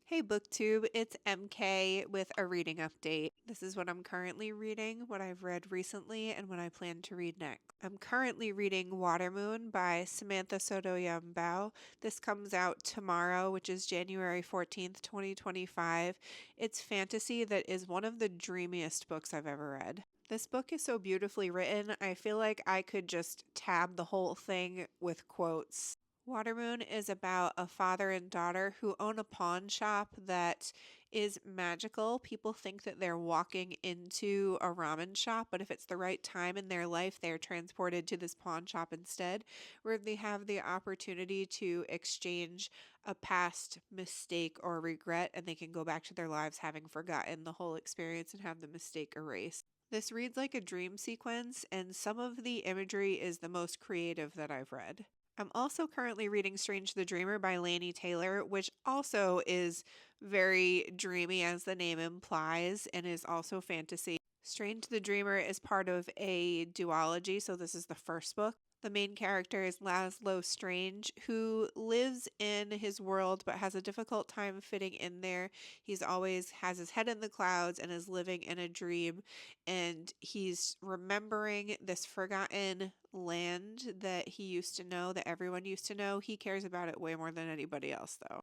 Hey BookTube, it's MK with a reading update. This is what I'm currently reading, what I've read recently, and what I plan to read next. I'm currently reading Watermoon by Samantha Sotto Yambao. This comes out tomorrow, which is January 14th, 2025. It's fantasy that is one of the dreamiest books I've ever read. This book is so beautifully written, I feel like I could just tab the whole thing with quotes. Watermoon is about a father and daughter who own a pawn shop that is magical. People think that they're walking into a ramen shop, but if it's the right time in their life, they're transported to this pawn shop instead, where they have the opportunity to exchange a past mistake or regret, and they can go back to their lives having forgotten the whole experience and have the mistake erased. This reads like a dream sequence, and some of the imagery is the most creative that I've read. I'm also currently reading Strange the Dreamer by Laini Taylor, which also is very dreamy, as the name implies, and is also fantasy. Strange the Dreamer is part of a duology, so this is the first book. The main character is Laszlo Strange, who lives in his world but has a difficult time fitting in there. He's always has his head in the clouds and is living in a dream, and he's remembering this forgotten land that he used to know, that everyone used to know. He cares about it way more than anybody else, though.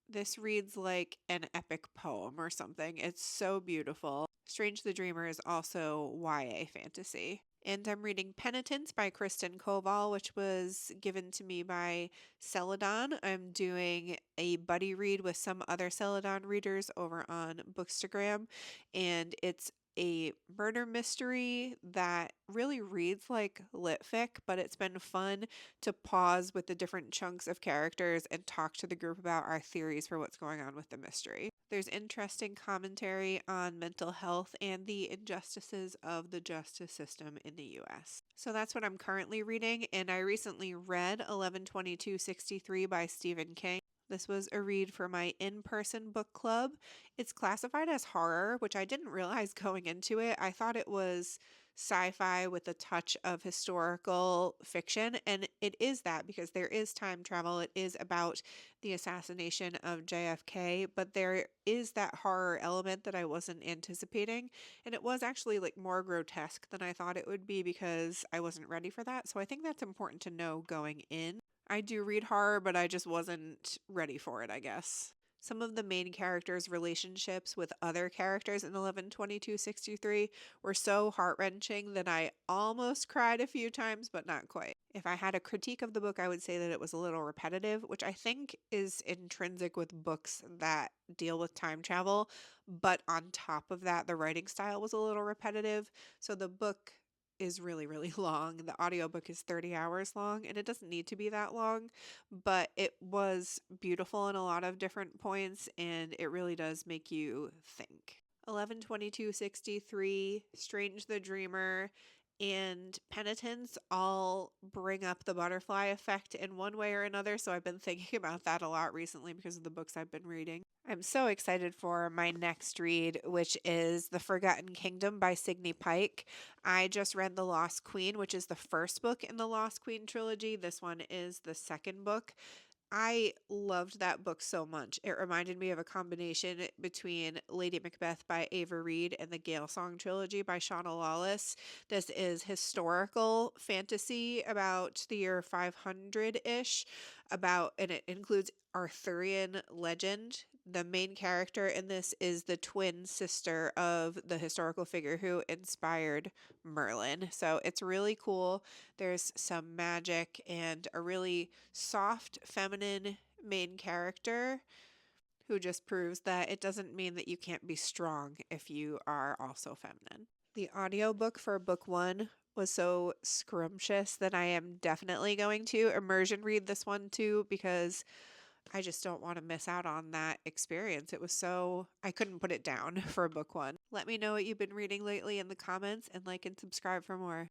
This reads like an epic poem or something. It's so beautiful. Strange the Dreamer is also YA fantasy. And I'm reading Penitence by Kristin Koval, which was given to me by Celadon. I'm doing a buddy read with some other Celadon readers over on Bookstagram, and it's a murder mystery that really reads like lit fic, but it's been fun to pause with the different chunks of characters and talk to the group about our theories for what's going on with the mystery. There's interesting commentary on mental health and the injustices of the justice system in the US. So that's what I'm currently reading, and I recently read 11/22/63 by Stephen King. This was a read for my in-person book club. It's classified as horror, which I didn't realize going into it. I thought it was sci-fi with a touch of historical fiction, and it is that because there is time travel. It is about the assassination of JFK, but there is that horror element that I wasn't anticipating, and it was actually like more grotesque than I thought it would be because I wasn't ready for that. So I think that's important to know going in. I do read horror, but I just wasn't ready for it, I guess. Some of the main characters' relationships with other characters in 11/22/63 were so heart-wrenching that I almost cried a few times, but not quite. If I had a critique of the book, I would say that it was a little repetitive, which I think is intrinsic with books that deal with time travel. But on top of that, the writing style was a little repetitive. So the book is really, really long. The audiobook is 30 hours long, and it doesn't need to be that long, but it was beautiful in a lot of different points, and it really does make you think. 11/22/63, Strange the Dreamer, and Penitence all bring up the butterfly effect in one way or another, so I've been thinking about that a lot recently because of the books I've been reading. I'm so excited for my next read, which is The Forgotten Kingdom by Signe Pike. I just read The Lost Queen, which is the first book in the Lost Queen trilogy. This one is the second book. I loved that book so much. It reminded me of a combination between Lady Macbeth by Ava Reed and the Gale Song trilogy by Shauna Lawless. This is historical fantasy about the year 500-ish, and it includes Arthurian legend. The main character in this is the twin sister of the historical figure who inspired Merlin. So it's really cool. There's some magic and a really soft, feminine main character who just proves that it doesn't mean that you can't be strong if you are also feminine. The audiobook for book one was so scrumptious that I am definitely going to immersion read this one too, because I just don't want to miss out on that experience. It was so, I couldn't put it down for book one. Let me know what you've been reading lately in the comments, and like and subscribe for more.